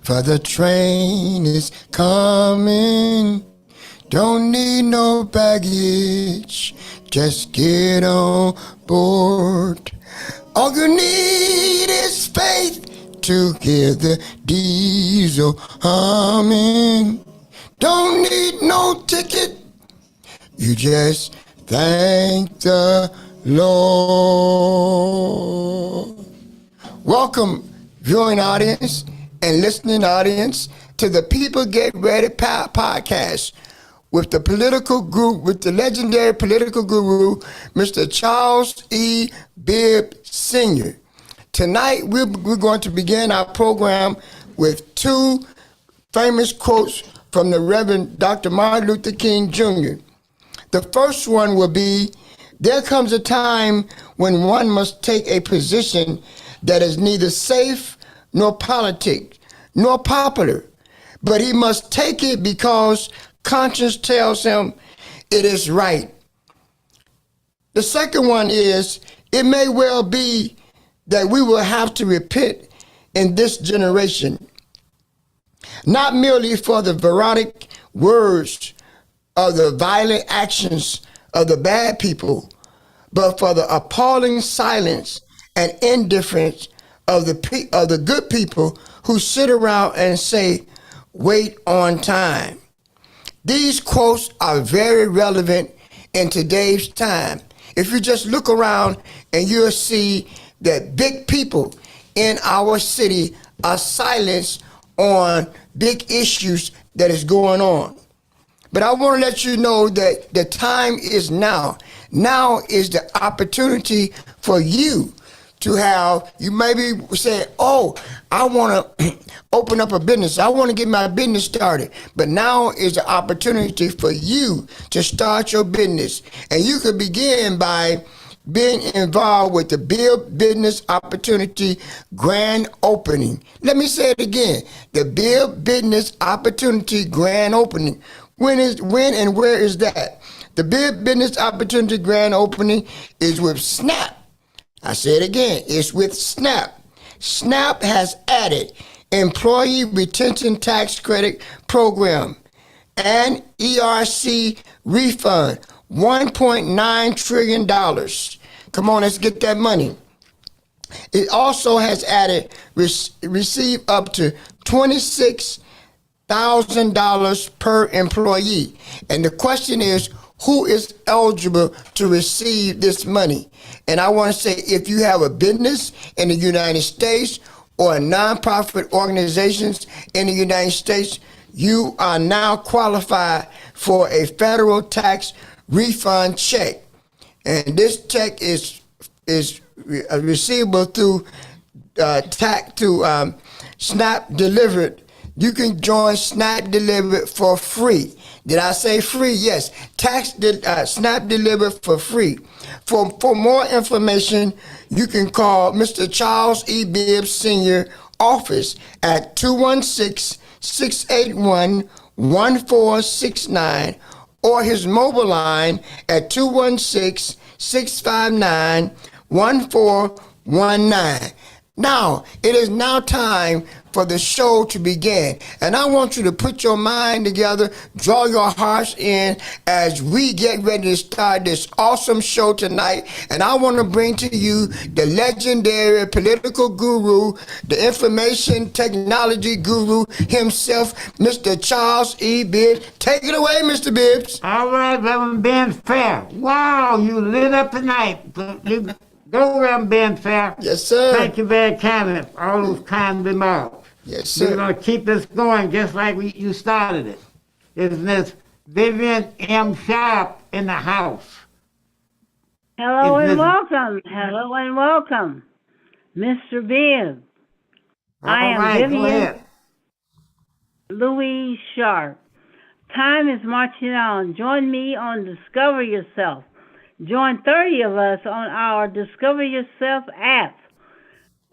for the train is coming. Don't need no baggage, just get on board. All you need is faith to hear the diesel humming. Don't need no ticket, you just thank the Lord. Welcome, viewing audience and listening audience, to the People Get Ready podcast with the legendary political guru, Mr. Charles E. Bibb Sr. Tonight, we're going to begin our program with two famous quotes from the Reverend Dr. Martin Luther King Jr. The first one will be, there comes a time when one must take a position that is neither safe nor politic nor popular, but he must take it because conscience tells him it is right. The second one is, it may well be that we will have to repent in this generation, not merely for the neurotic words of the violent actions of the bad people, but for the appalling silence and indifference of the good people who sit around and say, wait on time. These quotes are very relevant in today's time. If you just look around and you'll see that big people in our city are silenced on big issues that is going on. But I want to let you know that the time is now. Now is the opportunity for you to have, you maybe say, oh, I want to open up a business. I want to get my business started. But now is the opportunity for you to start your business. And you could begin by being involved with the Bibb Business Opportunity Grand Opening. Let me say it again. The Bibb Business Opportunity Grand Opening. When and where is that? The Bibb Business Opportunity Grand Opening is with SNAP. I say it again, it's with SNAP. SNAP has added Employee Retention Tax Credit Program and ERC refund, $1.9 trillion. Come on, let's get that money. It also has added receive up to $26,000 per employee. And the question is, who is eligible to receive this money? And I want to say, if you have a business in the United States or a nonprofit organizations in the United States, you are now qualified for a federal tax refund check. And this check is receivable through SNAP Delivered. You can join SNAP Delivered for free. Did I say free? Yes. SNAP Delivered for free. For more information, you can call Mr. Charles E. Bibb Sr. office at 216-681-1469 or his mobile line at 216-659-1419. Now, it is now time for the show to begin. And I want you to put your mind together, draw your hearts in as we get ready to start this awesome show tonight. And I want to bring to you the legendary political guru, the information technology guru himself, Mr. Charles E. Bibb. Take it away, Mr. Bibbs. All right, Reverend Ben Fair. Wow, you lit up tonight. You go, Reverend Ben Fair. Yes, sir. Thank you very kindly for all those kind remarks. Yes, sir. We're going to keep this going just like you started it. Isn't this Vivian M. Sharp in the house? Hello and welcome. Hello and welcome, Mr. Bibb. I am Vivian Louise Sharp. Time is marching on. Join me on Discover Yourself. Join 30 of us on our Discover Yourself app.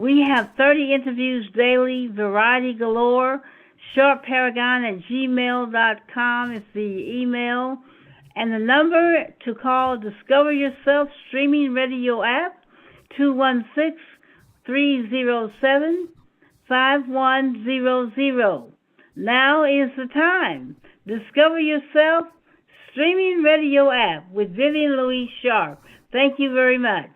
We have 30 interviews daily, variety galore. SharpParagon@gmail.com is the email. And the number to call Discover Yourself streaming radio app, 216-307 5100. Now is the time. Discover yourself streaming radio app with Vivian Louise Sharp. Thank you very much.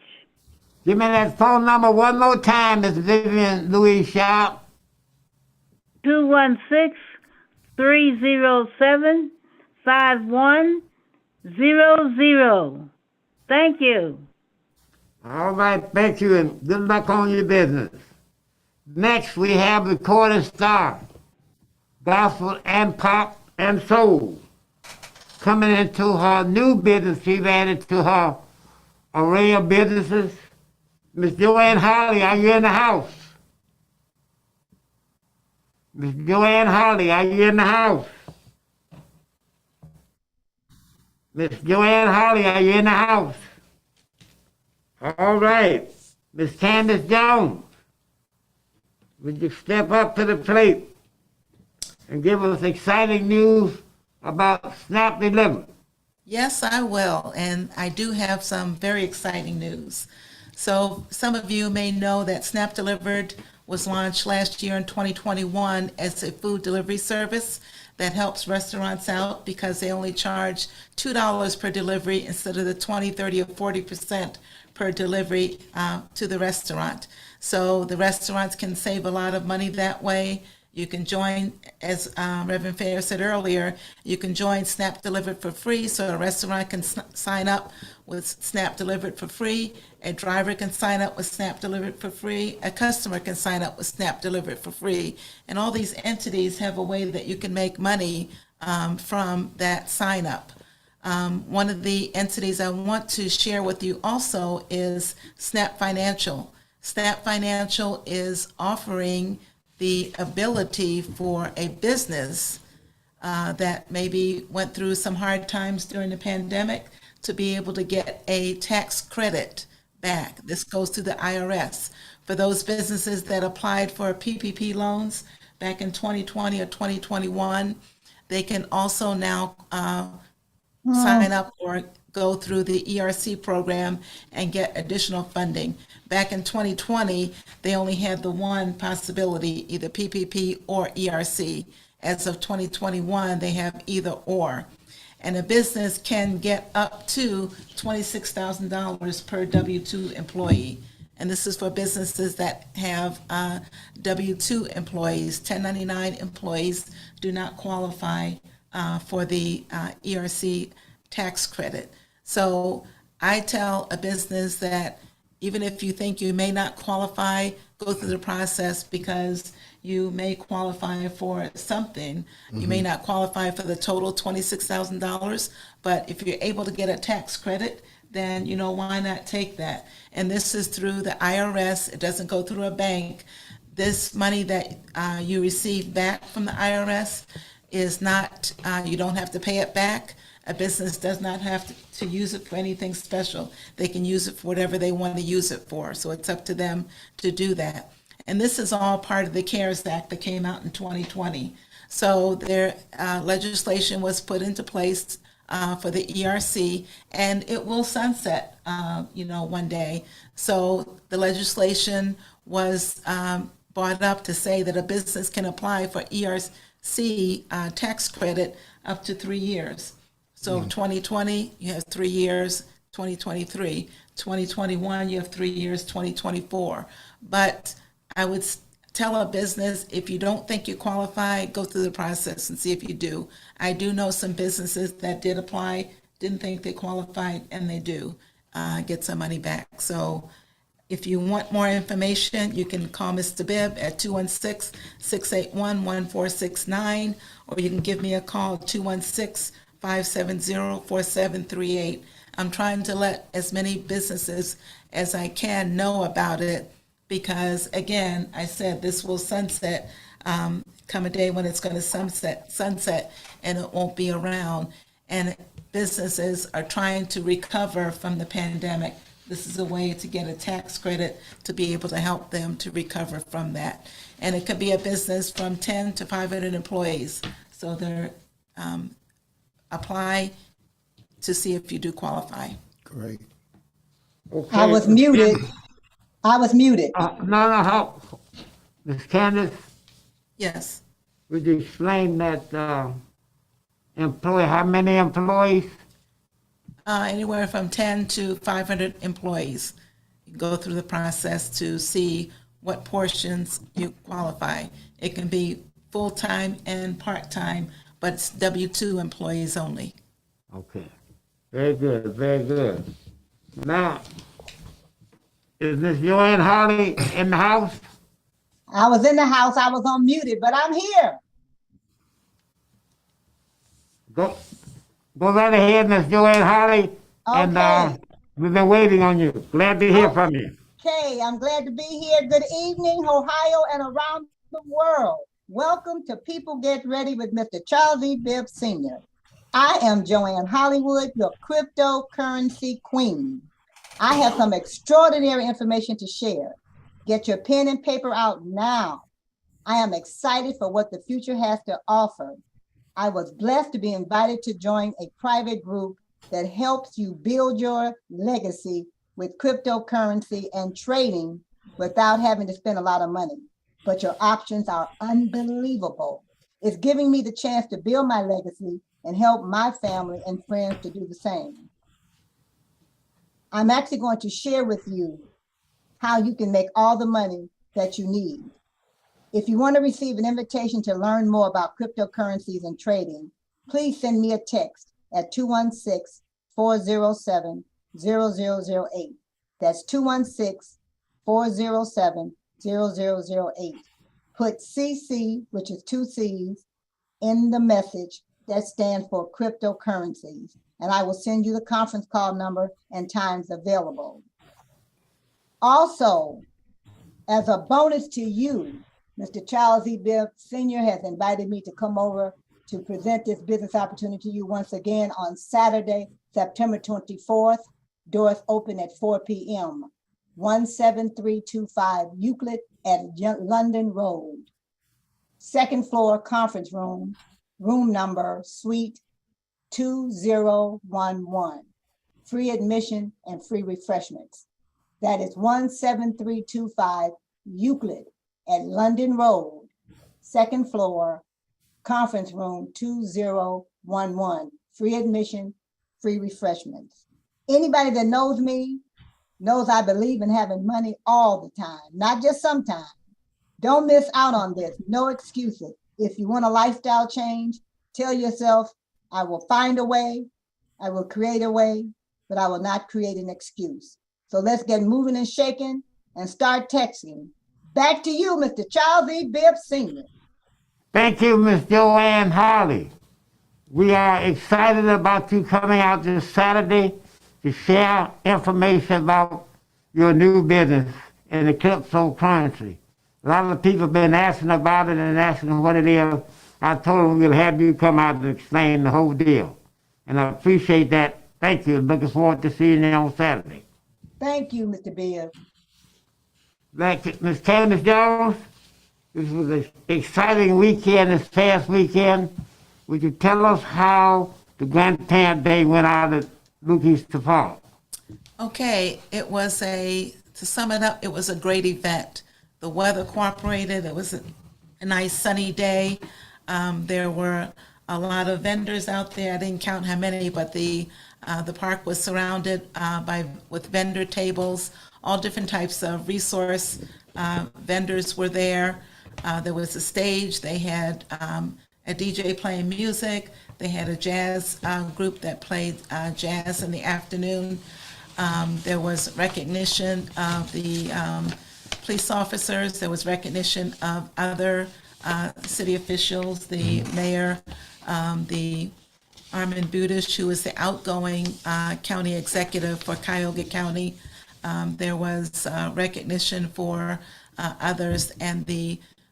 Give me that phone number one more time, Miss Vivian Louise Sharp. 216-307-5100. Thank you. All right, thank you, and good luck on your business. Next, we have recording star, gospel and pop and soul. Coming into her new business, she's added to her array of businesses. Miss Joanne Harley, are you in the house? Miss Joanne Harley, are you in the house? Miss Joanne Harley, are you in the house? All right. Miss Candace Jones, would you step up to the plate and give us exciting news about SNAP Delivered? Yes, I will, and I do have some very exciting news. So some of you may know that SNAP Delivered was launched last year in 2021 as a food delivery service that helps restaurants out because they only charge $2 per delivery instead of the 20, 30, or 40% per delivery to the restaurant. So the restaurants can save a lot of money that way. You can join, as Reverend Fair said earlier, you can join SNAP Delivered for free, so a restaurant can sign up with SNAP Delivered for free, a driver can sign up with SNAP Delivered for free, a customer can sign up with SNAP Delivered for free, and all these entities have a way that you can make money from that sign up. One of the entities I want to share with you also is SNAP Financial. SNAP Financial is offering the ability for a business that maybe went through some hard times during the pandemic to be able to get a tax credit back. This goes to the IRS. For those businesses that applied for PPP loans back in 2020 or 2021, they can also now sign up or go through the ERC program and get additional funding. Back in 2020, they only had the one possibility, either PPP or ERC. As of 2021, they have either or. And a business can get up to $26,000 per W-2 employee. And this is for businesses that have W-2 employees. 1099 employees do not qualify for the ERC tax credit. So I tell a business that even if you think you may not qualify, go through the process because you may qualify for something. Mm-hmm. You may not qualify for the total $26,000, but if you're able to get a tax credit, then why not take that? And this is through the IRS. It doesn't go through a bank. This money that you receive back from the IRS is not, you don't have to pay it back. A business does not have to use it for anything special. They can use it for whatever they want to use it for. So it's up to them to do that. And this is all part of the CARES Act that came out in 2020. So their legislation was put into place for the ERC, and it will sunset, one day. So the legislation was brought up to say that a business can apply for ERC tax credit up to 3 years. So 2020, you have 3 years, 2023, 2021, you have 3 years, 2024. But I would tell a business, if you don't think you qualify, go through the process and see if you do. I do know some businesses that did apply, didn't think they qualified, and they do get some money back. So if you want more information, you can call Mr. Bibb at 216-681-1469, or you can give me a call, 216-570-4738. I'm trying to let as many businesses as I can know about it because, again, I said this will sunset, come a day when it's going to sunset, and it won't be around. And businesses are trying to recover from the pandemic. This is a way to get a tax credit to be able to help them to recover from that. And it could be a business from 10 to 500 employees. So they're apply to see if you do qualify. Great. Okay. I was muted. No. Ms. Candace, Yes. would you explain that how many employees? Anywhere from 10 to 500 employees. You go through the process to see what portions you qualify. It can be full-time and part-time, but it's W-2 employees only. Okay. Very good, very good. Now, is Miss Joanne Harley in the house? I was in the house, I was unmuted, but I'm here. Go right ahead, Miss Joanne Harley. Okay. And we've been waiting on you. Glad to hear from you. Okay, I'm glad to be here. Good evening, Ohio and around the world. Welcome to People Get Ready with Mr. Charles E. Bibb Sr. I am Joanne Hollywood, your cryptocurrency queen. I have some extraordinary information to share. Get your pen and paper out now. I am excited for what the future has to offer. I was blessed to be invited to join a private group that helps you build your legacy with cryptocurrency and trading without having to spend a lot of money. But your options are unbelievable. It's giving me the chance to build my legacy and help my family and friends to do the same. I'm actually going to share with you how you can make all the money that you need. If you want to receive an invitation to learn more about cryptocurrencies and trading, please send me a text at 216-407-0008. That's 216-407-0008. Put CC, which is 2 C's, in the message that stands for cryptocurrencies, and I will send you the conference call number and times available. Also, as a bonus to you, Mr. Charles E. Bibb Sr. has invited me to come over to present this business opportunity to you once again on Saturday, September 24th. Doors open at 4 p.m. 17325 Euclid at London Road. Second floor conference room, room number suite 2011. Free admission and free refreshments. That is 17325 Euclid at London Road, second floor, conference room 2011. Free admission, free refreshments. Anybody that knows me knows I believe in having money all the time, not just sometimes. Don't miss out on this. No excuses. If you want a lifestyle change, tell yourself, I will find a way, I will create a way, but I will not create an excuse. So let's get moving and shaking and start texting. Back to you, Mr. Charles E. Bibb Sr. Thank you, Miss Joanne Harley. We are excited about you coming out this Saturday to share information about your new business in the cryptocurrency. A lot of people have been asking about it and asking what it is. I told them we'll have you come out and explain the whole deal. And I appreciate that. Thank you. Looking forward to seeing you on Saturday. Thank you, Mr. Bibb. Ms. Candace Jones, this was an exciting weekend, this past weekend. Would you tell us how the Grandparent Day went out at Lucas Park? Okay, to sum it up, it was a great event. The weather cooperated. It was a nice sunny day. There were a lot of vendors out there. I didn't count how many, but the park was surrounded with vendor tables. All different types of resource vendors were there. There was a stage. They had a DJ playing music. They had a jazz group that played jazz in the afternoon. There was recognition of the police officers. There was recognition of other city officials, the mayor, the Armin Budish, who is the outgoing county executive for Cuyahoga County. There was recognition for others, and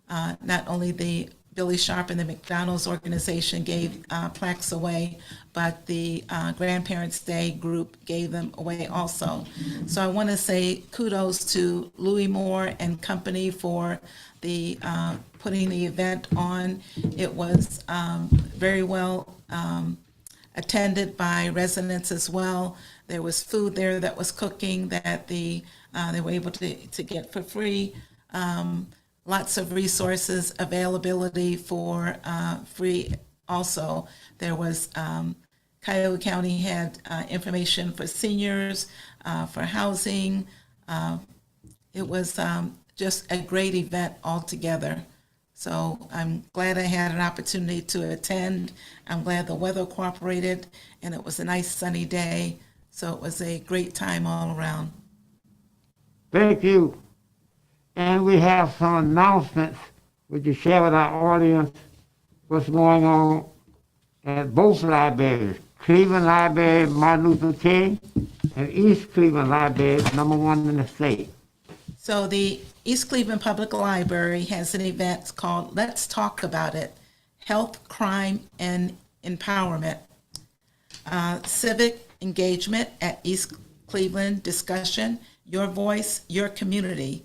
not only the Billy Sharp and the McDonald's organization gave plaques away, but the Grandparents' Day group gave them away also. So I want to say kudos to Louis Moore and company for the putting the event on. It was very well attended by residents as well. There was food there that was cooking that they were able to get for free. lots of resources, availability for free. Also, there was Cuyahoga County had information for seniors, for housing. It was just a great event altogether. So I'm glad I had an opportunity to attend. I'm glad the weather cooperated, and it was a nice sunny day. So it was a great time all around. Thank you. And we have some announcements. Would you share with our audience what's going on at both libraries? Cleveland Library, Martin Luther King, and East Cleveland Library, #1 in the state. So the East Cleveland Public Library has an event called Let's Talk About It, Health, Crime, and Empowerment. Civic engagement at East Cleveland discussion, your voice, your community.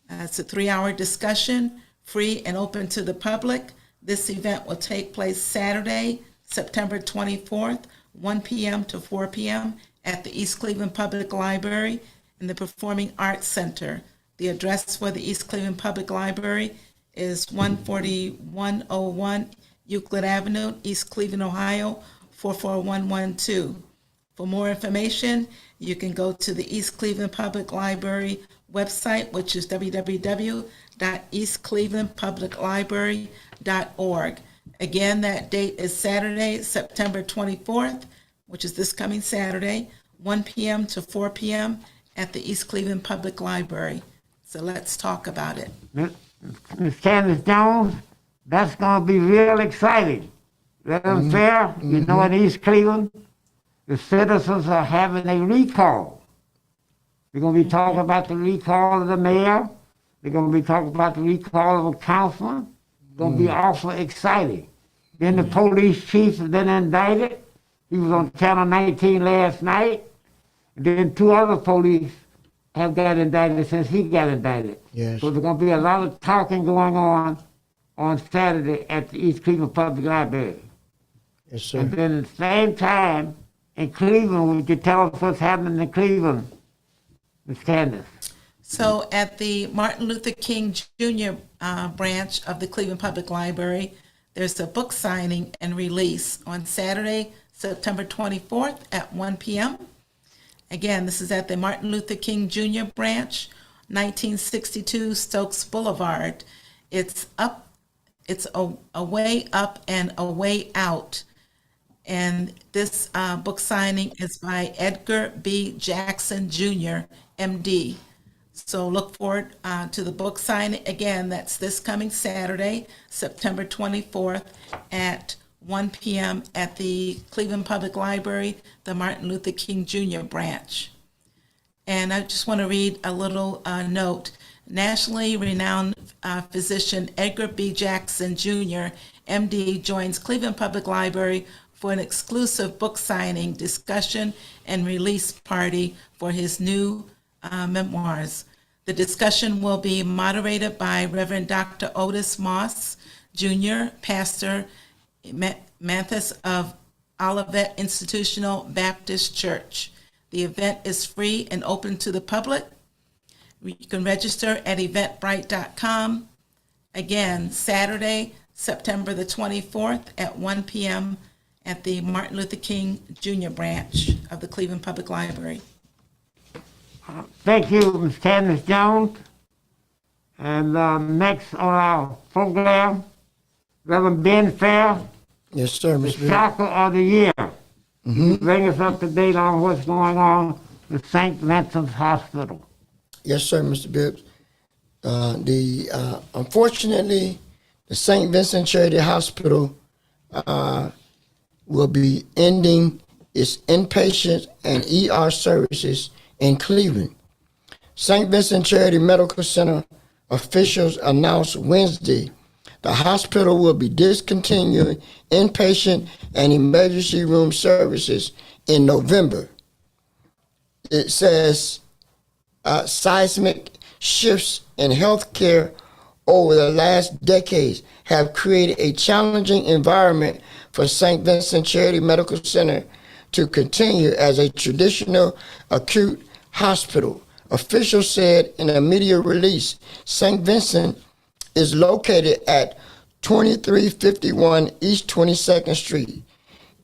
It's a 3-hour discussion, free and open to the public. This event will take place Saturday, September 24th, 1 p.m. to 4 p.m. at the East Cleveland Public Library in the Performing Arts Center. The address for the East Cleveland Public Library is 14101 Euclid Avenue, East Cleveland, Ohio, 44112. For more information, you can go to the East Cleveland Public Library website, which is www.eastclevelandpubliclibrary.org. Again, that date is Saturday, September 24th, which is this coming Saturday, 1 p.m. to 4 p.m. at the East Cleveland Public Library. So let's talk about it. Ms. Candace Jones, that's going to be real exciting. Real unfair. You know, in East Cleveland, the citizens are having a recall. We're going to be talking about the recall of the mayor. They're going to be talking about the recall of a councilman. It's going to be awful exciting. Then the police chief has been indicted. He was on Channel 19 last night. And then 2 other police have got indicted since he got indicted. Yes. So there's going to be a lot of talking going on Saturday at the East Cleveland Public Library. Yes, sir. And then at the same time, in Cleveland, would you tell us what's happening in Cleveland, Ms. Candace? So at the Martin Luther King Jr. Branch of the Cleveland Public Library, there's a book signing and release on Saturday, September 24th at 1 p.m. Again, this is at the Martin Luther King Jr. Branch, 1962 Stokes Boulevard. It's up, it's a way up and a way out. And this book signing is by Edgar B. Jackson Jr., MD. So look forward to the book signing. Again, that's this coming Saturday, September 24th at 1 p.m. at the Cleveland Public Library, the Martin Luther King Jr. branch. And I just want to read a little note. Nationally renowned physician Edgar B. Jackson Jr., MD, joins Cleveland Public Library for an exclusive book signing, discussion, and release party for his new memoirs. The discussion will be moderated by Reverend Dr. Otis Moss, Jr., pastor Mathis of Olivet Institutional Baptist Church. The event is free and open to the public. You can register at eventbrite.com. Again, Saturday, September the 24th at 1 p.m. at the Martin Luther King Jr. branch of the Cleveland Public Library. Thank you, Ms. Candace Jones. And next on our program, Reverend Ben Fair, Yes, sir, the Mr. Bibb. shocker of the year. Bring us up to date on what's going on with St. Vincent's Hospital. Yes, sir, Mr. Bibb. Unfortunately, the St. Vincent Charity Hospital will be ending its inpatient and ER services in Cleveland. St. Vincent Charity Medical Center officials announced Wednesday the hospital will be discontinuing inpatient and emergency room services in November. It says seismic shifts in healthcare over the last decades have created a challenging environment for St. Vincent Charity Medical Center to continue as a traditional acute hospital. Officials said in a media release, St. Vincent is located at 2351 East 22nd Street,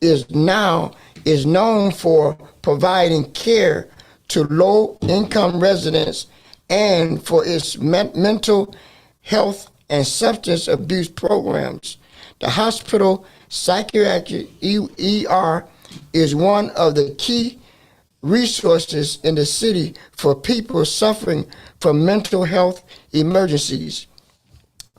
is known for providing care to low-income residents and for its mental health and substance abuse programs. The hospital psychiatric ER is one of the key resources in the city for people suffering from mental health emergencies.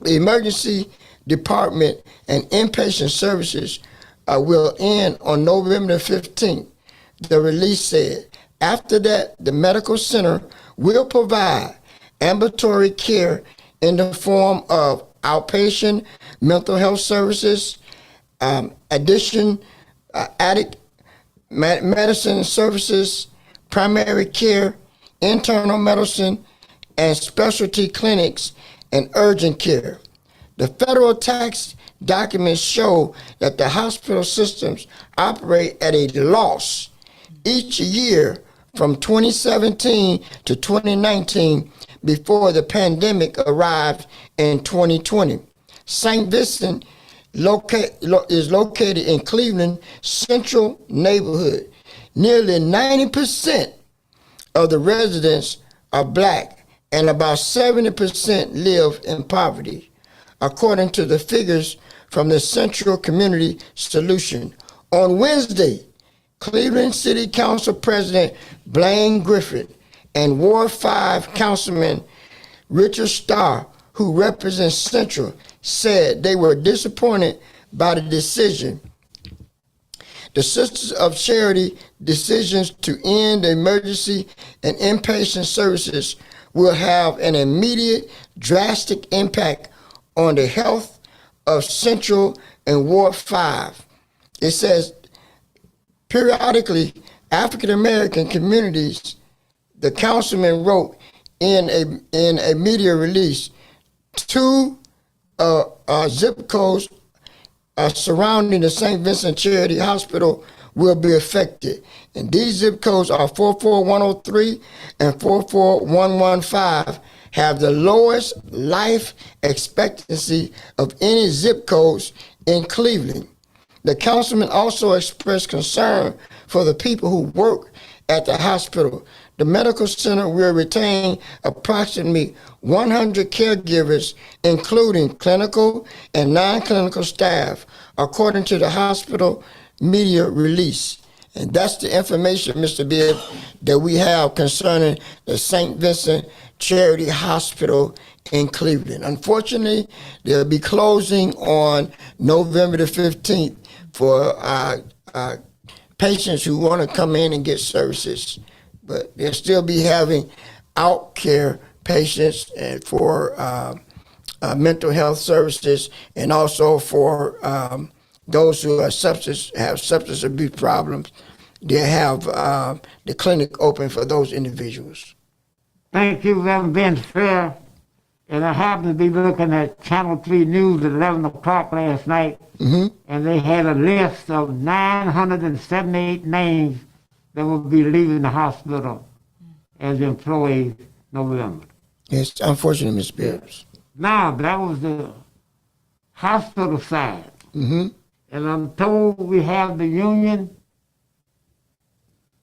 The emergency department and inpatient services will end on November 15th, the release said. After that, the medical center will provide ambulatory care in the form of outpatient mental health services, addict medicine services, primary care, internal medicine, and specialty clinics and urgent care. The federal tax documents show that the hospital systems operate at a loss each year from 2017 to 2019 before the pandemic arrived in 2020. St. Vincent is located in Cleveland Central neighborhood. Nearly 90% of the residents are black and about 70% live in poverty, according to the figures from the Central Community Solution. On Wednesday, Cleveland City Council President Blaine Griffith and Ward 5 Councilman Richard Starr, who represents Central, said they were disappointed by the decision. The Sisters of Charity decisions to end the emergency and inpatient services will have an immediate, drastic impact on the health of Central and Ward 5. It says, periodically, African American communities, the councilman wrote in a media release, two zip codes surrounding the St. Vincent Charity Hospital will be affected. And these zip codes are 44103 and 44115, have the lowest life expectancy of any zip codes in Cleveland. The councilman also expressed concern for the people who work at the hospital. The medical center will retain approximately 100 caregivers, including clinical and non-clinical staff, according to the hospital media release. And that's the information, Mr. Bibb, that we have concerning the St. Vincent Charity Hospital in Cleveland. Unfortunately, they'll be closing on November the 15th for patients who want to come in and get services. But they'll still be having out care patients and for mental health services, and also for those who have substance abuse problems. They have the clinic open for those individuals. Thank you, Reverend Ben Fair. And I happened to be looking at Channel 3 News at 11 o'clock last night, and they had a list of 978 names that will be leaving the hospital as employees November. Yes, unfortunately, Ms. Bibbs. Now, that was the hospital side. Mm-hmm. And I'm told we have the union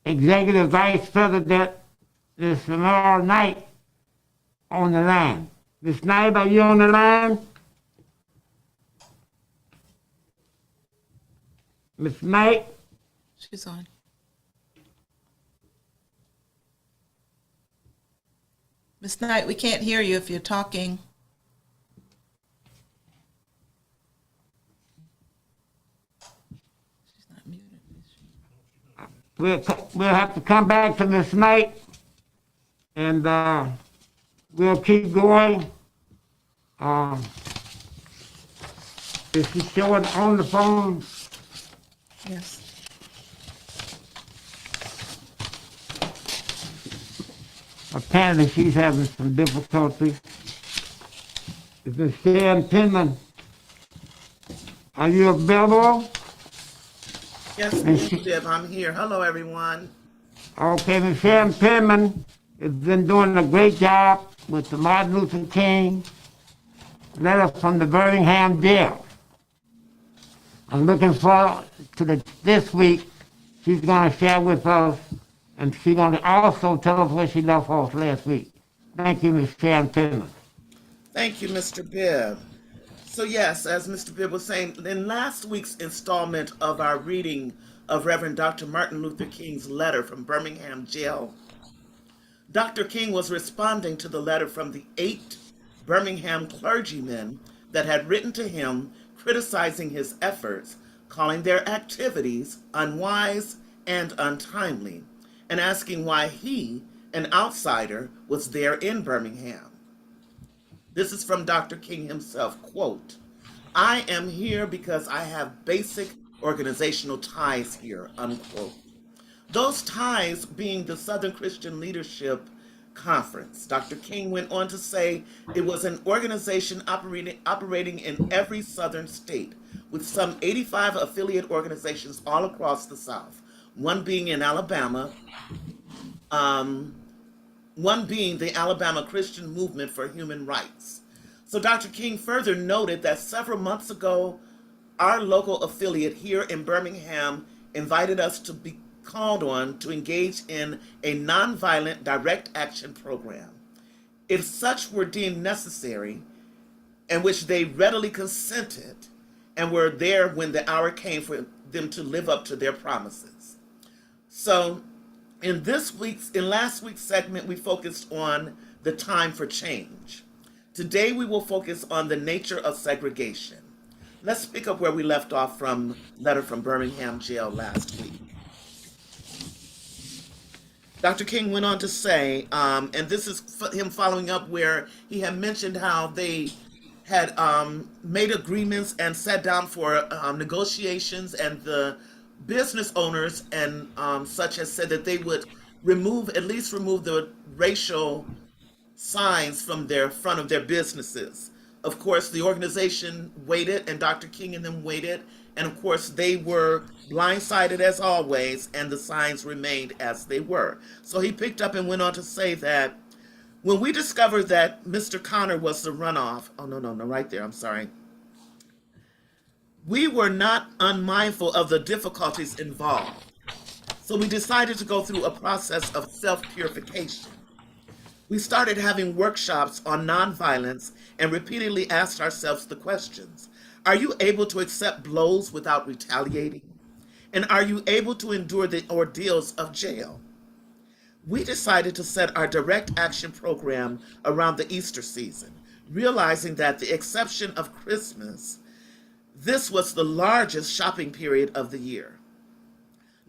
executive vice president this tomorrow night on the line. Miss Knight, are you on the line? Miss Knight? She's on. Miss Knight, we can't hear you if you're talking. She's not muted, is she? We'll have to come back to Miss Knight, and we'll keep going. Is she showing on the phone? Yes. Apparently she's having some difficulty. Is Miss Sharon Penman? Are you available? Yes, Miss Bibb, I'm here. Hello, everyone. Okay, Miss Sharon Penman has been doing a great job with the Martin Luther King letter from the Birmingham Jail. I'm looking forward to this week. She's going to share with us, and she's going to also tell us where she left off last week. Thank you, Ms. Sharon Finley. Thank you, Mr. Bibb. So yes, as Mr. Bibb was saying, in last week's installment of our reading of Reverend Dr. Martin Luther King's letter from Birmingham Jail, Dr. King was responding to the letter from the 8 Birmingham clergymen that had written to him criticizing his efforts, calling their activities unwise and untimely, and asking why he, an outsider, was there in Birmingham. This is from Dr. King himself, quote, "I am here because I have basic organizational ties here," unquote. Those ties being the Southern Christian Leadership Conference. Dr. King went on to say it was an organization operating in every Southern state, with some 85 affiliate organizations all across the South, one being in Alabama, one being the Alabama Christian Movement for Human Rights. So Dr. King further noted that several months ago, our local affiliate here in Birmingham invited us to be called on to engage in a nonviolent direct action program. If such were deemed necessary, and which they readily consented and were there when the hour came for them to live up to their promises. So in last week's segment, we focused on the time for change. Today, we will focus on the nature of segregation. Let's pick up where we left off from letter from Birmingham Jail last week. Dr. King went on to say, and this is him following up where he had mentioned how they had made agreements and sat down for negotiations, and the business owners and such has said that they would at least remove the racial signs from their front of their businesses. Of course, the organization waited, and Dr. King and them waited, and of course they were blindsided as always, and the signs remained as they were. So he picked up and went on to say that when we discovered that Mr. Connor was the runoff, right there, I'm sorry. We were not unmindful of the difficulties involved. So we decided to go through a process of self-purification. We started having workshops on nonviolence and repeatedly asked ourselves the questions: are you able to accept blows without retaliating? And are you able to endure the ordeals of jail? We decided to set our direct action program around the Easter season, realizing that the exception of Christmas, this was the largest shopping period of the year.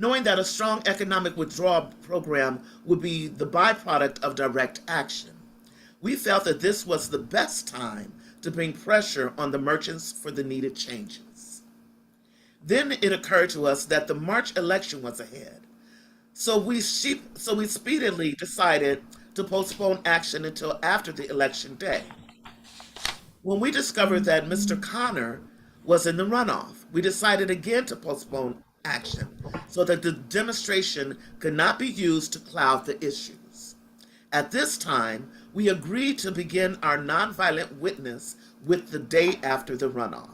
Knowing that a strong economic withdrawal program would be the byproduct of direct action, we felt that this was the best time to bring pressure on the merchants for the needed changes. Then it occurred to us that the March election was ahead. So we speedily decided to postpone action until after the election day. When we discovered that Mr. Connor was in the runoff, we decided again to postpone action so that the demonstration could not be used to cloud the issues. At this time, we agreed to begin our nonviolent witness with the day after the runoff.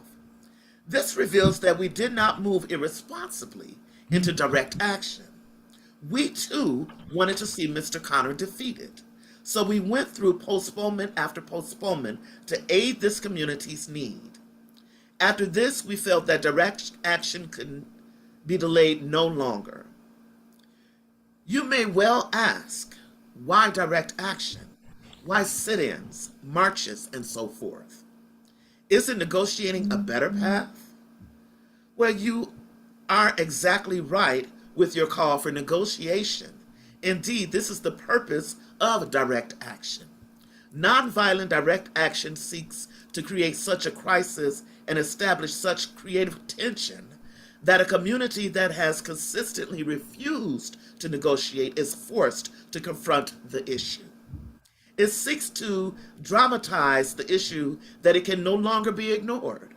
This reveals that we did not move irresponsibly into direct action. We too wanted to see Mr. Connor defeated. So we went through postponement after postponement to aid this community's need. After this, we felt that direct action could be delayed no longer. You may well ask, why direct action? Why sit-ins, marches, and so forth? Isn't negotiating a better path? Well, you are exactly right with your call for negotiation. Indeed, this is the purpose of direct action. Nonviolent direct action seeks to create such a crisis and establish such creative tension that a community that has consistently refused to negotiate is forced to confront the issue. It seeks to dramatize the issue that it can no longer be ignored.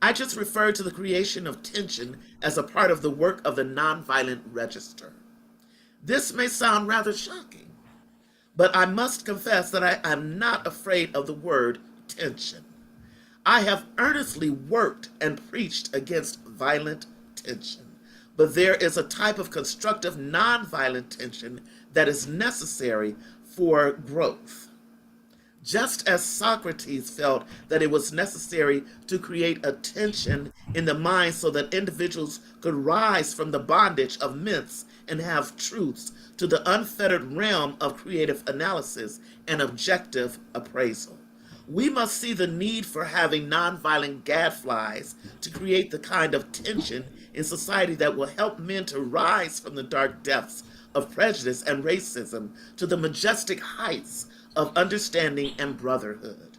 I just referred to the creation of tension as a part of the work of the nonviolent register. This may sound rather shocking, but I must confess that I am not afraid of the word tension. I have earnestly worked and preached against violent tension, but there is a type of constructive nonviolent tension that is necessary for growth. Just as Socrates felt that it was necessary to create a tension in the mind so that individuals could rise from the bondage of myths and have truths to the unfettered realm of creative analysis and objective appraisal. We must see the need for having nonviolent gadflies to create the kind of tension in society that will help men to rise from the dark depths of prejudice and racism to the majestic heights of understanding and brotherhood.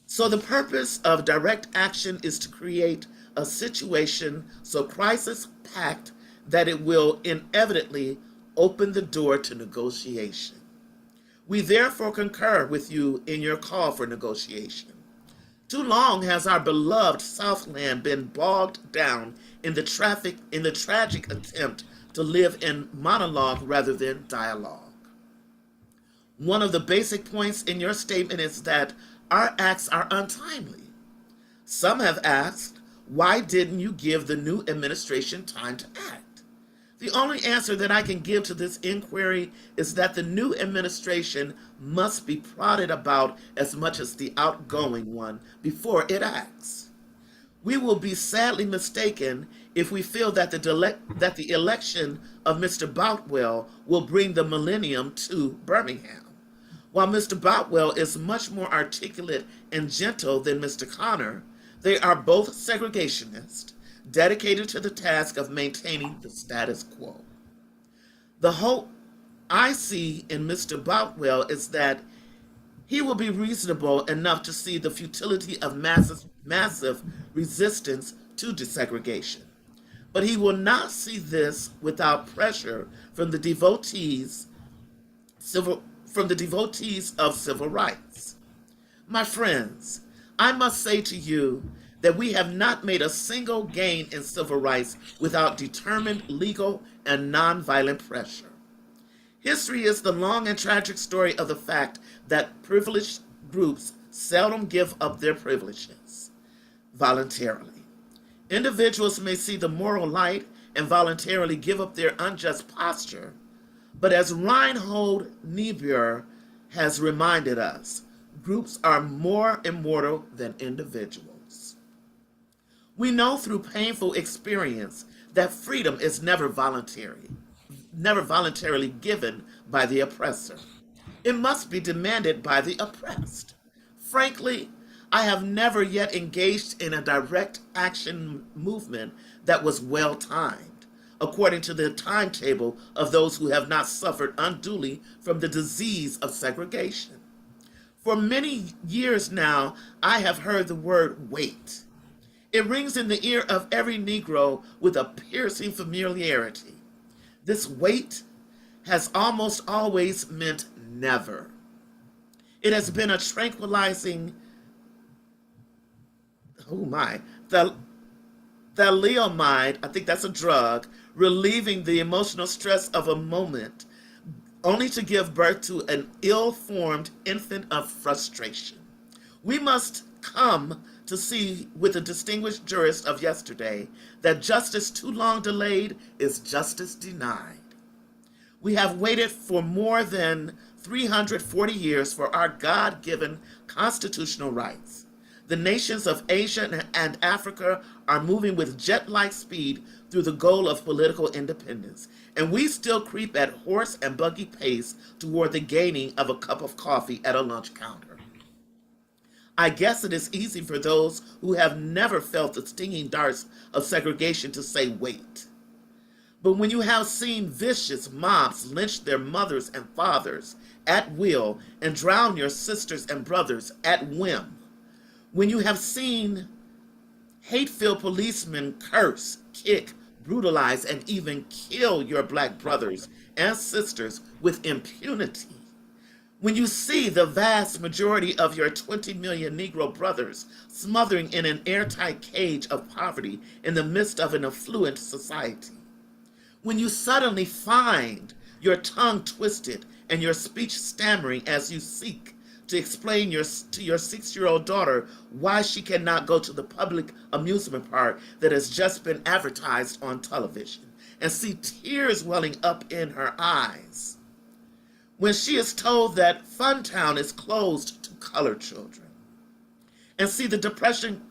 So the purpose of direct action is to create a situation so crisis packed that it will inevitably open the door to negotiation. We therefore concur with you in your call for negotiation. Too long has our beloved Southland been bogged down in the tragic attempt to live in monologue rather than dialogue. One of the basic points in your statement is that our acts are untimely. Some have asked, why didn't you give the new administration time to act? The only answer that I can give to this inquiry is that the new administration must be prodded about as much as the outgoing one before it acts. We will be sadly mistaken if we feel that the election of Mr. Boutwell will bring the millennium to Birmingham. While Mr. Boutwell is much more articulate and gentle than Mr. Connor, they are both segregationists, dedicated to the task of maintaining the status quo. The hope I see in Mr. Boutwell is that he will be reasonable enough to see the futility of massive resistance to desegregation. But he will not see this without pressure from the devotees of civil rights. My friends, I must say to you that we have not made a single gain in civil rights without determined legal and nonviolent pressure. History is the long and tragic story of the fact that privileged groups seldom give up their privileges voluntarily. Individuals may see the moral light and voluntarily give up their unjust posture, but as Reinhold Niebuhr has reminded us, groups are more immortal than individuals. We know through painful experience that freedom is never voluntarily given by the oppressor. It must be demanded by the oppressed. Frankly, I have never yet engaged in a direct action movement that was well timed, according to the timetable of those who have not suffered unduly from the disease of segregation. For many years now, I have heard the word wait. It rings in the ear of every Negro with a piercing familiarity. This wait has almost always meant never. It has been a tranquilizing, thalidomide, I think that's a drug, relieving the emotional stress of a moment, only to give birth to an ill-formed infant of frustration. We must come to see with the distinguished jurist of yesterday that justice too long delayed is justice denied. We have waited for more than 340 years for our God-given constitutional rights. The nations of Asia and Africa are moving with jet-like speed through the goal of political independence, and we still creep at horse and buggy pace toward the gaining of a cup of coffee at a lunch counter. I guess it is easy for those who have never felt the stinging darts of segregation to say wait. But when you have seen vicious mobs lynch their mothers and fathers at will and drown your sisters and brothers at whim, when you have seen hate-filled policemen curse, kick, brutalize, and even kill your black brothers and sisters with impunity, when you see the vast majority of your 20 million Negro brothers smothering in an airtight cage of poverty in the midst of an affluent society, when you suddenly find your tongue twisted and your speech stammering as you seek to explain to your 6-year-old daughter why she cannot go to the public amusement park that has just been advertised on television, and see tears welling up in her eyes when she is told that Funtown is closed to colored children, and see the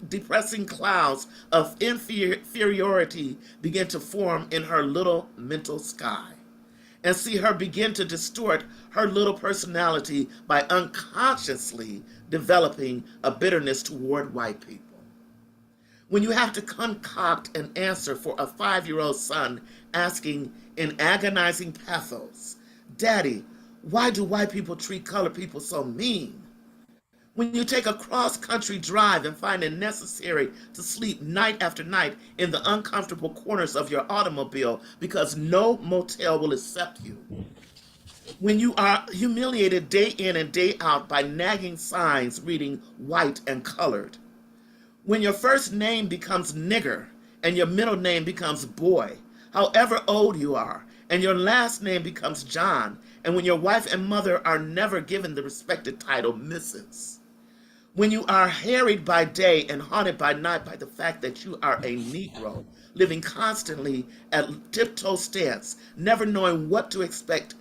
depressing clouds of inferiority begin to form in her little mental sky, and see her begin to distort her little personality by unconsciously developing a bitterness toward white people. When you have to concoct an answer for a 5-year-old son asking in agonizing pathos, "Daddy, why do white people treat colored people so mean?" When you take a cross-country drive and find it necessary to sleep night after night in the uncomfortable corners of your automobile because no motel will accept you. When you are humiliated day in and day out by nagging signs reading white and colored. When your first name becomes nigger and your middle name becomes boy, however old you are, and your last name becomes John, and when your wife and mother are never given the respected title Mrs. When you are harried by day and haunted by night by the fact that you are a Negro, living constantly at tiptoe stance, never knowing what to expect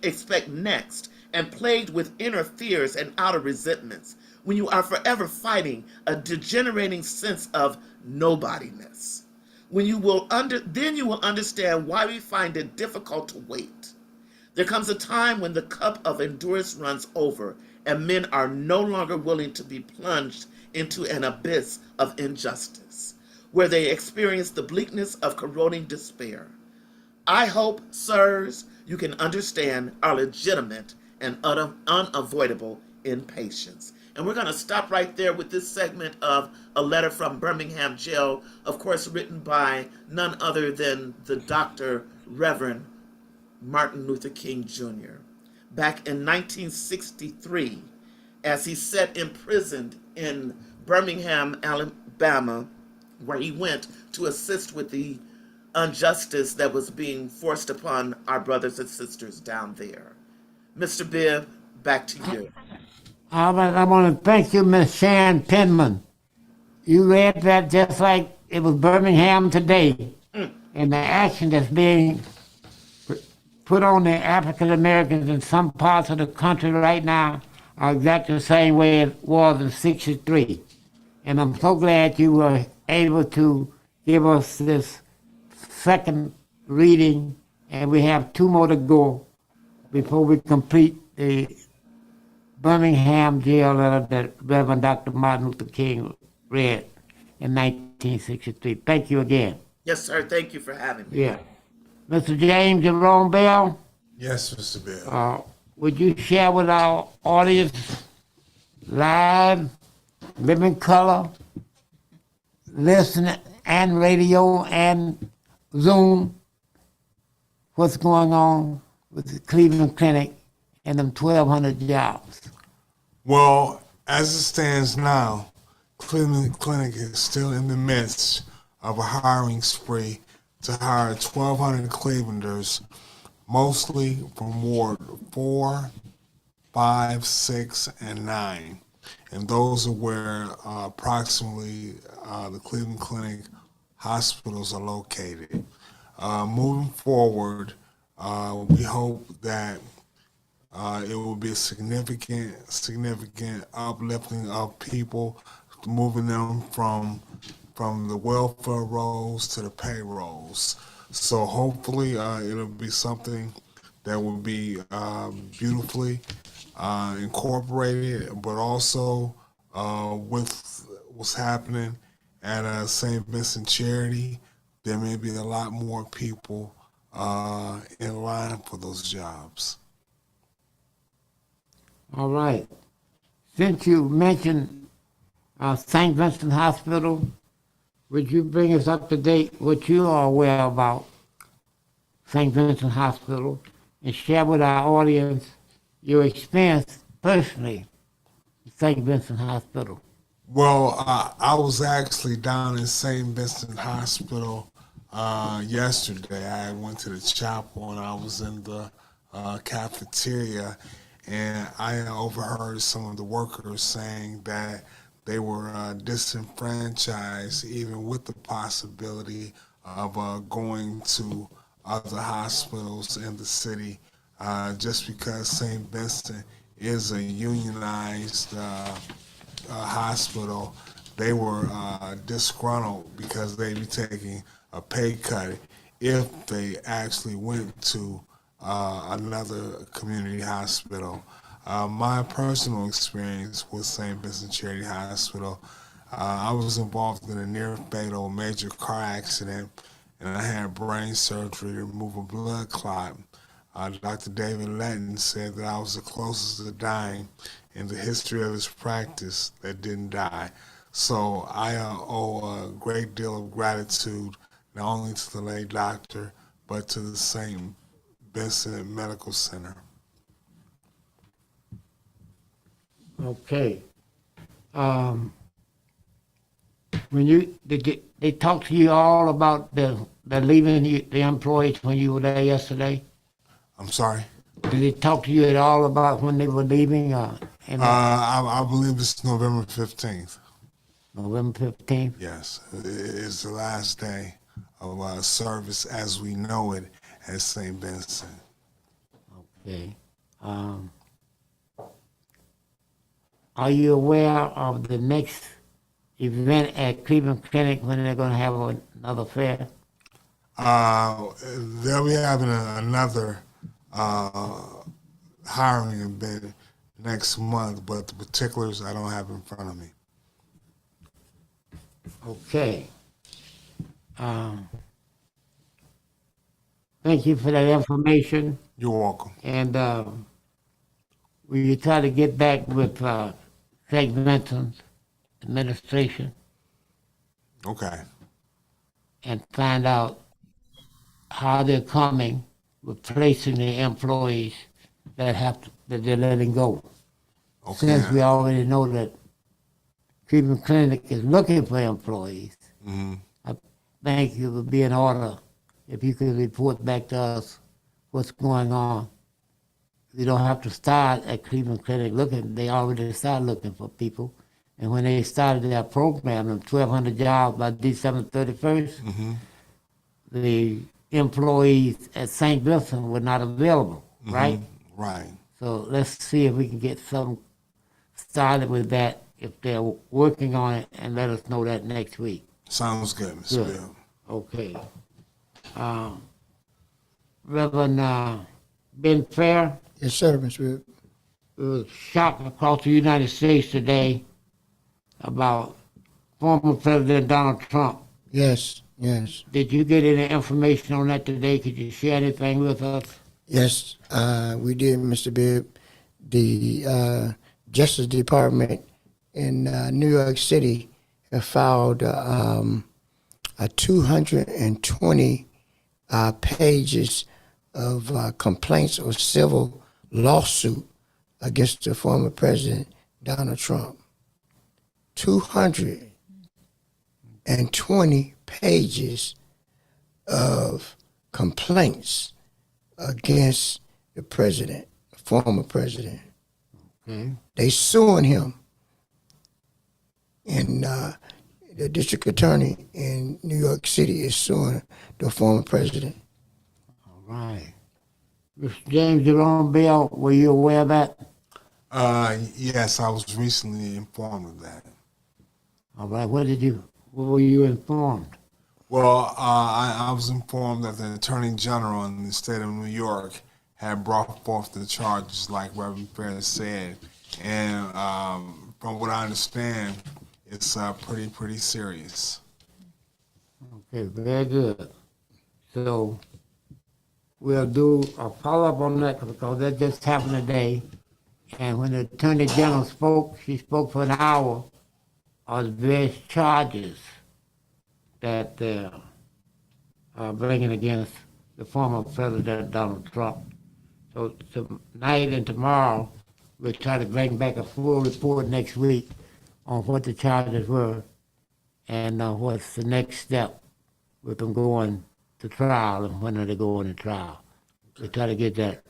expect next, and plagued with inner fears and outer resentments, when you are forever fighting a degenerating sense of nobodiness, then you will understand why we find it difficult to wait. There comes a time when the cup of endurance runs over and men are no longer willing to be plunged into an abyss of injustice, where they experience the bleakness of corroding despair. I hope, sirs, you can understand our legitimate and unavoidable impatience. And we're going to stop right there with this segment of A Letter from Birmingham Jail, of course, written by none other than the Dr. Reverend Martin Luther King Jr. Back in 1963, as he sat imprisoned in Birmingham, Alabama, where he went to assist with the injustice that was being forced upon our brothers and sisters down there. Mr. Bibb, back to you. I want to thank you, Miss Sharon Penman. You read that just like it was Birmingham today, and the action that's being put on the African Americans in some parts of the country right now are exactly the same way it was in '63. And I'm so glad you were able to give us this second reading, and we have 2 more to go before we complete the Birmingham Jail letter that Reverend Dr. Martin Luther King read in 1963. Thank you again. Yes, sir. Thank you for having me. Yeah. Mr. James Jerome Bell, Yes, Mr. Bibb. would you share with our audience live, living color, listen and radio and Zoom what's going on with the Cleveland Clinic and them 1,200 jobs? Well, as it stands now, Cleveland Clinic is still in the midst of a hiring spree to hire 1,200 Clevelanders, mostly from Ward 4, 5, 6, and 9. And those are where approximately the Cleveland Clinic hospitals are located. Moving forward, we hope that it will be a significant uplifting of people, moving them from the welfare rolls to the payrolls. So hopefully it'll be something that will be beautifully incorporated, but also with what's happening at St. Vincent Charity, there may be a lot more people in line for those jobs. All right. Since you mentioned St. Vincent Hospital, would you bring us up to date what you are aware about St. Vincent Hospital and share with our audience your experience personally at St. Vincent Hospital? Well, I was actually down in St. Vincent Hospital yesterday. I went to the chapel and I was in the cafeteria, and I overheard some of the workers saying that they were disenfranchised, even with the possibility of going to other hospitals in the city, just because St. Vincent is a unionized hospital. They were disgruntled because they'd be taking a pay cut if they actually went to another community hospital. My personal experience with St. Vincent Charity Hospital, I was involved in a near fatal major car accident, and I had brain surgery to remove a blood clot. Dr. David Letton said that I was the closest to dying in the history of his practice that didn't die. So I owe a great deal of gratitude not only to the late doctor, but to the St. Vincent Medical Center. Okay. When they talked to you all about the leaving the employees when you were there yesterday? I'm sorry? Did they talk to you at all about when they were leaving? I believe it's November 15th. November 15th? Yes, it's the last day of service as we know it at St. Vincent. Okay. Are you aware of the next event at Cleveland Clinic when they're going to have another fair? They'll be having another hiring event next month, but the particulars I don't have in front of me. Okay. Thank you for that information. You're welcome. And will you try to get back with St. Vincent's administration Okay. and find out how they're coming with placing the employees that they're letting go? Okay. Since we already know that Cleveland Clinic is looking for employees, Mm-hmm. I think it would be in order if you could report back to us what's going on. You don't have to start at Cleveland Clinic looking. They already started looking for people. And when they started their program of 1,200 jobs by December 31st, the employees at St. Vincent were not available, right? Right. So let's see if we can get something started with that, if they're working on it, and let us know that next week. Sounds good, Mr. Good. Bibb. Okay. Reverend Ben Fair, Yes, sir, Mr. Bibb. there was shock across the United States today about former President Donald Trump. Yes, yes, Did you get any information on that today? Could you share anything with us? yes. We did, Mr. Bibb. The Justice Department in New York City have filed a 220 pages of complaints or civil lawsuit against the former president Donald Trump. 220 pages of complaints against the president, former president. They suing him, and the district attorney in New York City is suing the former president. All right. Mr. James Jerome Bell, were you aware of that? Yes, I was recently informed of that. All right. What were you informed? Well, I was informed that the Attorney General in the state of New York had brought forth the charges, like Reverend Fair said, and from what I understand, it's pretty serious. Okay, very good. So we'll do a follow-up on that because that just happened today. And when the Attorney General spoke, she spoke for an hour on the various charges that they're bringing against the former President Donald Trump. So tonight and tomorrow, we'll try to bring back a full report next week on what the charges were and what's the next step with them going to trial and when are they going to trial. We'll try to get that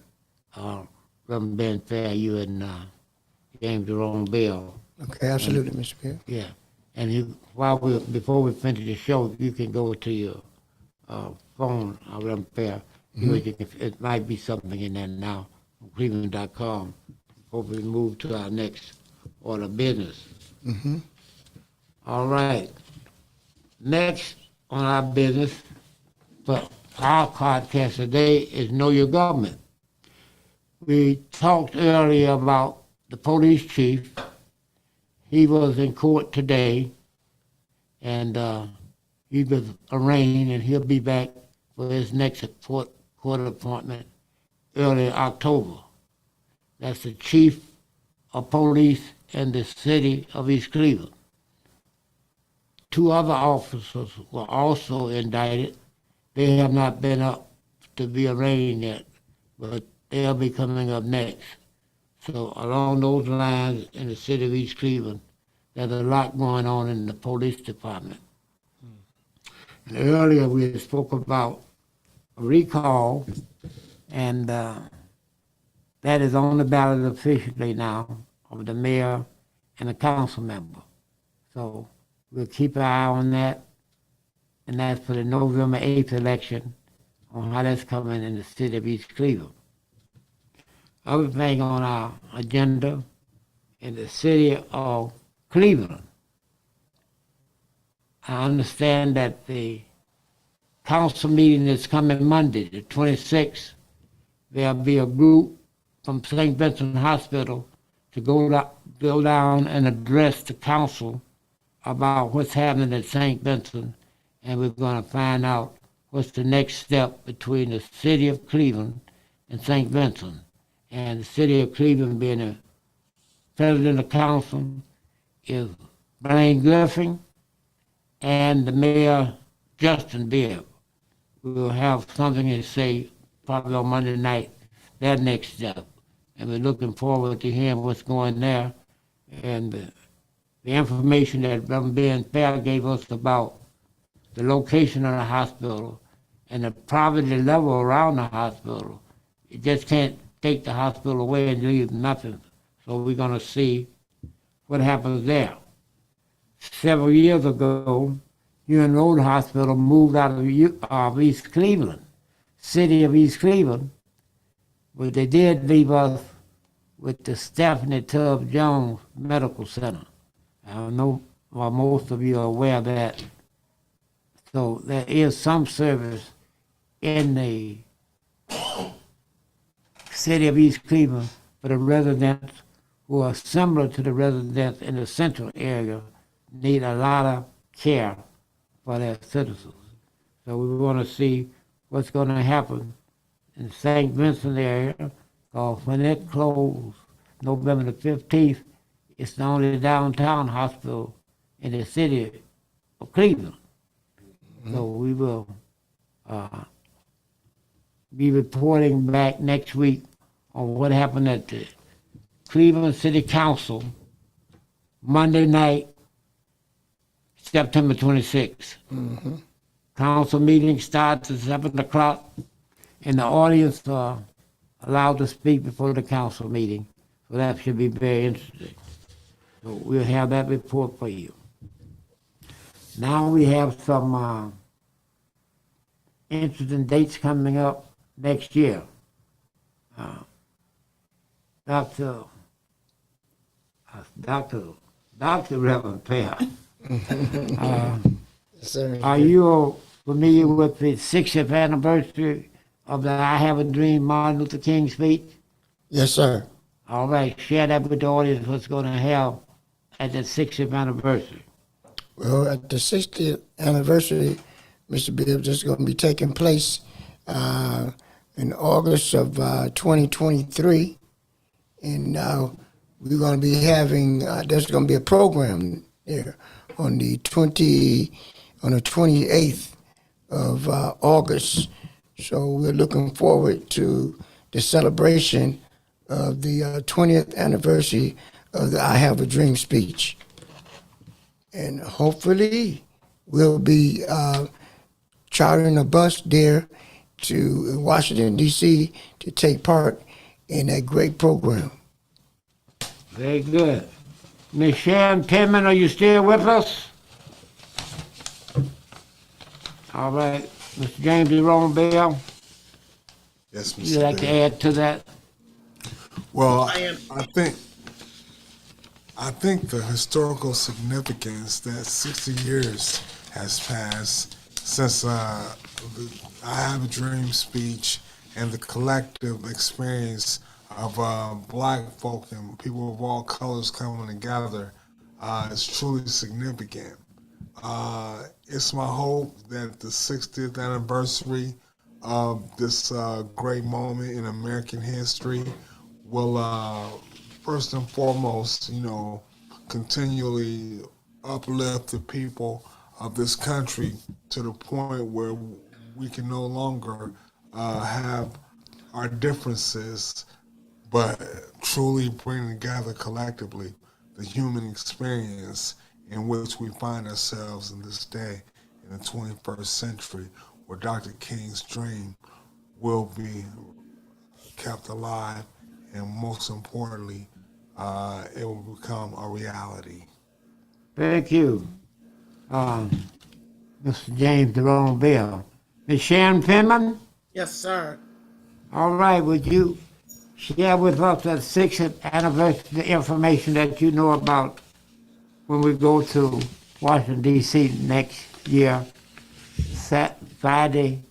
Reverend Ben Fair, you and James Jerome Bell. Okay, absolutely, Mr. Bibb. Yeah. And before we finish the show, you can go to your phone, Reverend Fair. It might be something in there now on Cleveland.com before we move to our next order of business. Mm-hmm. All right. Next on our business for our podcast today is Know Your Government. We talked earlier about the police chief. He was in court today, and he was arraigned, and he'll be back for his next court appointment early October. That's the chief of police in the city of East Cleveland. 2 other officers were also indicted. They have not been up to be arraigned yet, but they'll be coming up next. So along those lines, in the city of East Cleveland, there's a lot going on in the police department. And earlier we spoke about a recall, and that is on the ballot officially now of the mayor and the council member. So we'll keep an eye on that, and that's for the November 8th election, on how that's coming in the city of East Cleveland. Other thing on our agenda in the city of Cleveland. I understand that the council meeting is coming Monday, the 26th. There'll be a group from St. Vincent Hospital to go down and address the council about what's happening at St. Vincent, and we're going to find out what's the next step between the city of Cleveland and St. Vincent. And the city of Cleveland being the president of council is Blaine Griffin and the mayor, Justin Bibb. We will have something to say probably on Monday night, their next step. And we're looking forward to hearing what's going there. And the information that Reverend Ben Fair gave us about the location of the hospital and the poverty level around the hospital, it just can't take the hospital away and leave nothing. So we're going to see what happens there. Several years ago, Union Road Hospital moved out of East Cleveland, city of East Cleveland, but they did leave us with the Stephanie Tubbs Jones Medical Center. I know most of you are aware of that. So there is some service in the city of East Cleveland for the residents who are similar to the residents in the central area, need a lot of care for their citizens. So we want to see what's going to happen in the St. Vincent area, because when it closed November the 15th, it's the only downtown hospital in the city of Cleveland. So we will be reporting back next week on what happened at the Cleveland City Council Monday night, September 26th. Mm-hmm. Council meeting starts at 7 o'clock, and the audience are allowed to speak before the council meeting. So that should be very interesting. So we'll have that report for you. Now we have some interesting dates coming up next year. Dr. Reverend Fair, are you familiar with the 60th anniversary of the I Have a Dream Martin Luther King speech? Yes, sir. All right, share that with the audience, what's going to have at the 60th anniversary. Well, at the 60th anniversary, Mr. Bibb, this is going to be taking place in August of 2023. And we're going to be having, there's going to be a program there on the 28th of August. So we're looking forward to the celebration of the 20th anniversary of the I Have a Dream speech. And hopefully we'll be chartering a bus there to Washington, D.C. to take part in that great program. Very good. Miss Sharon Pittman, are you still with us? All right. Mr. James Jerome Bell, Yes, would you Mr. like to Bibb. add to that? Well, I am. I think the historical significance that 60 years has passed since I Have a Dream speech and the collective experience of black folk and people of all colors coming together is truly significant. It's my hope that the 60th anniversary of this great moment in American history will first and foremost, continually uplift the people of this country to the point where we can no longer have our differences, but truly bring together collectively the human experience in which we find ourselves in this day in the 21st century, where Dr. King's dream will be kept alive, and most importantly, it will become a reality. Thank you, Mr. James Jerome Bell. Miss Sharon Pittman, Yes, sir. all right, would you share with us that 60th anniversary, the information that you know about when we go to Washington, D.C. next year, Friday,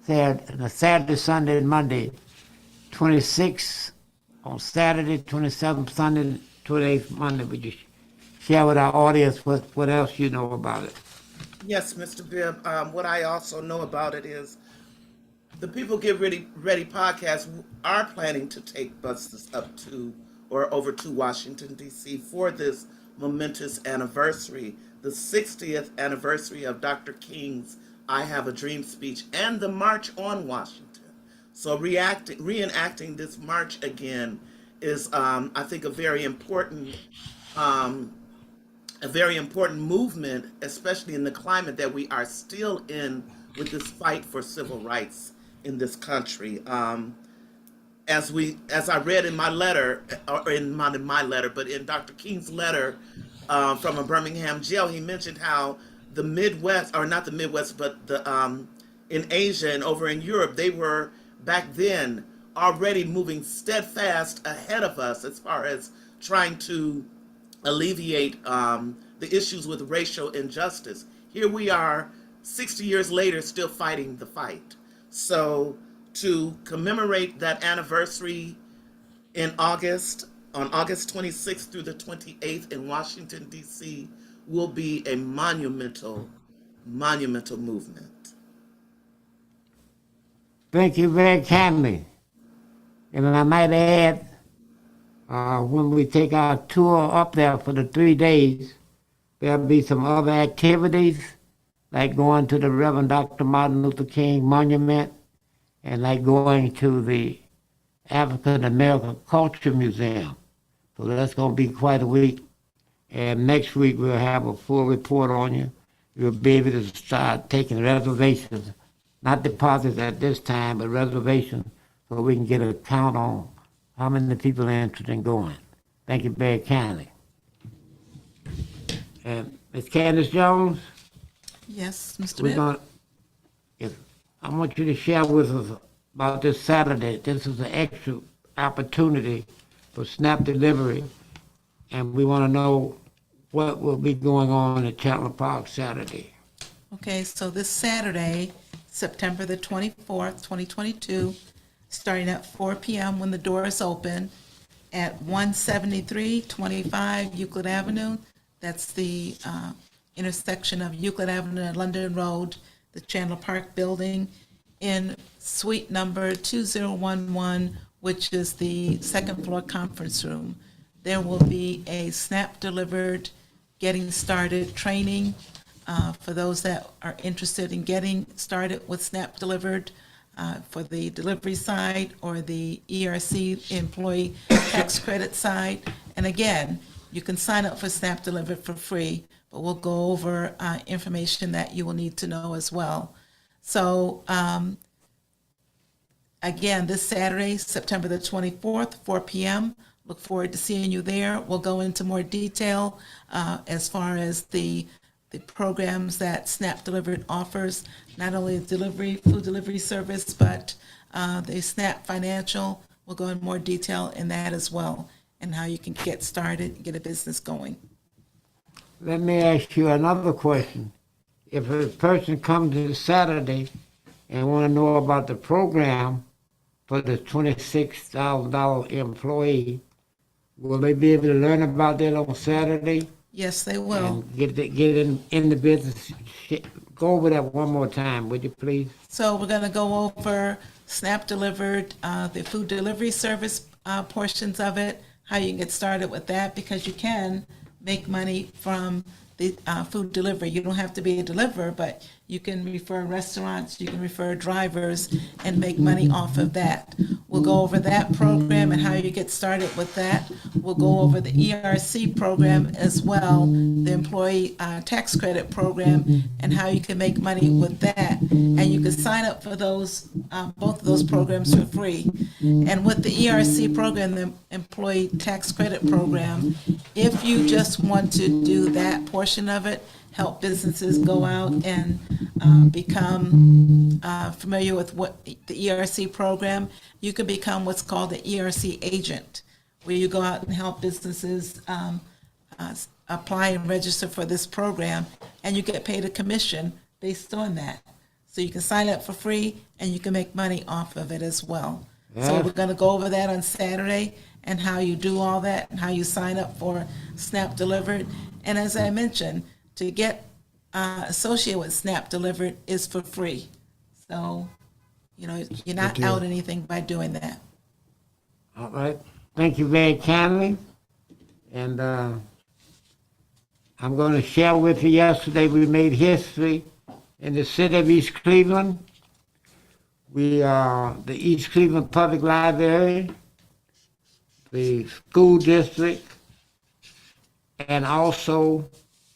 Saturday, Sunday, and Monday, 26th on Saturday, 27th Sunday, 28th Monday. Would you share with our audience what else you know about it? Yes, Mr. Bibb. What I also know about it is the People Get Ready podcast are planning to take buses up to or over to Washington, D.C. for this momentous anniversary, the 60th anniversary of Dr. King's I Have a Dream speech and the March on Washington. So reenacting this march again is, I think, a very important movement, especially in the climate that we are still in with this fight for civil rights in this country. As I read in my letter, or in my letter, but in Dr. King's letter from a Birmingham jail, he mentioned how the Midwest, or not the Midwest, but the in Asia and over in Europe, they were back then already moving steadfast ahead of us as far as trying to alleviate the issues with racial injustice. Here we are, 60 years later, still fighting the fight. So to commemorate that anniversary in August, on August 26th through the 28th in Washington, D.C., will be a monumental movement. Thank you very kindly. And I might add, when we take our tour up there for the 3 days, there'll be some other activities, like going to the Reverend Dr. Martin Luther King Monument, and like going to the African American Culture Museum. So that's going to be quite a week. And next week we'll have a full report on you. You'll be able to start taking reservations, not deposits at this time, but reservations, so we can get a count on how many people are interested in going. Thank you very kindly. And Ms. Candace Jones, Yes, Mr. we're Bibb? going. Yes, I want you to share with us about this Saturday. This is an extra opportunity for SNAP delivery, and we want to know what will be going on at Chandler Park Saturday. Okay, so this Saturday, September the 24th, 2022, starting at 4 p.m. when the doors open at 17325 Euclid Avenue. That's the intersection of Euclid Avenue and London Road, the Chandler Park building, in suite number 2011, which is the second floor conference room. There will be a SNAP delivered getting started training for those that are interested in getting started with SNAP delivered for the delivery side or the ERC employee tax credit side. And again, you can sign up for SNAP delivered for free, but we'll go over information that you will need to know as well. So again, this Saturday, September the 24th, 4 p.m. Look forward to seeing you there. We'll go into more detail as far as the programs that SNAP Delivered offers, not only food delivery service, but the SNAP Financial. We'll go in more detail in that as well, and how you can get started and get a business going. Let me ask you another question. If a person comes this Saturday and want to know about the program for the $26,000 employee, will they be able to learn about that on Saturday? Yes, they will. And get in the business? Go over that one more time, would you please? So we're going to go over SNAP Delivered, the food delivery service portions of it, how you can get started with that, because you can make money from the food delivery. You don't have to be a deliverer, but you can refer restaurants, you can refer drivers, and make money off of that. We'll go over that program and how you get started with that. We'll go over the ERC program as well, the Employee Tax Credit Program, and how you can make money with that. And you can sign up for those, both of those programs for free. And with the ERC program, the Employee Tax Credit Program, if you just want to do that portion of it, help businesses go out and become familiar with what the ERC program, you can become what's called the ERC agent, where you go out and help businesses apply and register for this program, and you get paid a commission based on that. So you can sign up for free, and you can make money off of it as well. So we're going to go over that on Saturday, and how you do all that, and how you sign up for SNAP Delivered. And as I mentioned, to get associated with SNAP Delivered is for free. So, you're not out anything by doing that. All right. Thank you very kindly. And I'm going to share with you, yesterday we made history in the city of East Cleveland. We are the East Cleveland Public Library, the school district, and also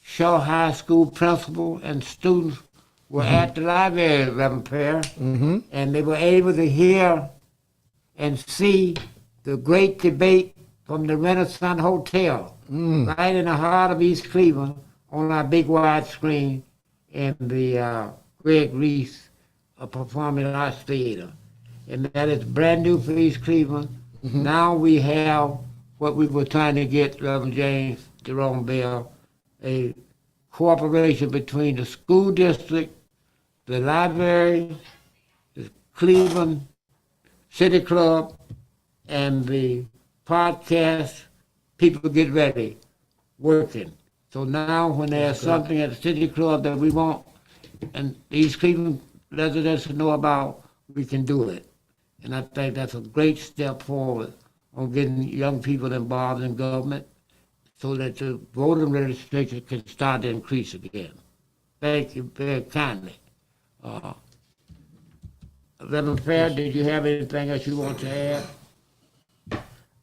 Shaw High School principal and students were at the library, Reverend Pear, and they were able to hear and see the great debate from the Renaissance Hotel, right in the heart of East Cleveland, on our big wide screen in the Greg Reese Performing Arts Theater. And that is brand new for East Cleveland. Now we have what we were trying to get, Reverend James Jerome Bell, a cooperation between the school district, the library, the Cleveland City Club, and the podcast People Get Ready working. So now when there's something at the City Club that we want and the East Cleveland residents to know about, we can do it. And I think that's a great step forward on getting young people involved in government so that the voting registration can start to increase again. Thank you very kindly. Reverend Fair, did you have anything else you want to add?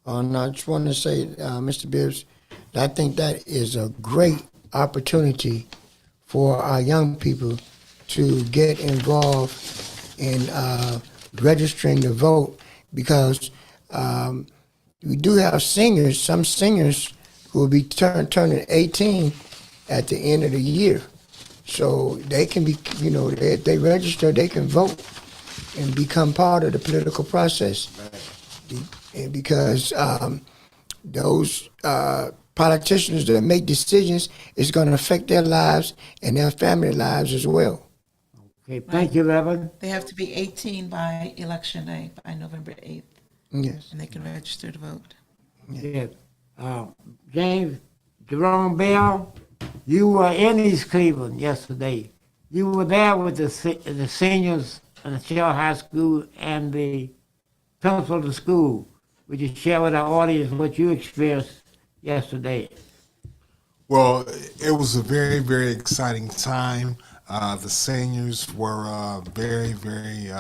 And I just want to say, Mr. Bibbs, I think that is a great opportunity for our young people to get involved in registering to vote, because we do have seniors, some seniors who will be turning 18 at the end of the year. So they can be, if they register, they can vote and become part of the political process. And because those politicians that make decisions is going to affect their lives and their family lives as well. Okay, thank you, Reverend. They have to be 18 by election day, by November 8th, Yes. and they can register to vote. Yes. James Jerome Bell, you were in East Cleveland yesterday. You were there with the seniors in the Shell High School and the principal of the school. Would you share with our audience what you experienced yesterday? Well, it was a very, very exciting time. The seniors were very, very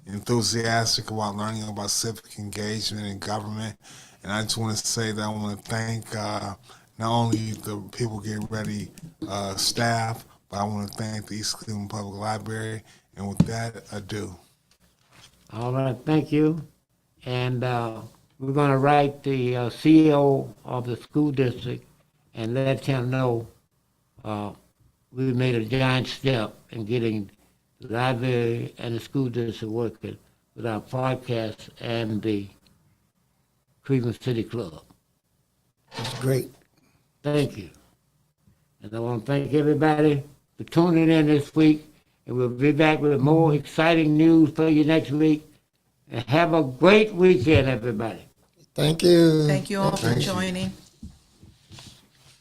enthusiastic about learning about civic engagement in government. And I just want to say that I want to thank not only the People Get Ready staff, but I want to thank the East Cleveland Public Library. And with that, I do. All right, thank you. And we're going to write the CEO of the school district and let him know we made a giant step in getting the library and the school district working with our podcast and the Cleveland City Club. That's great. Thank you. And I want to thank everybody for tuning in this week. And we'll be back with more exciting news for you next week. And have a great weekend, everybody. Thank you. Thank you all for Thank you. joining.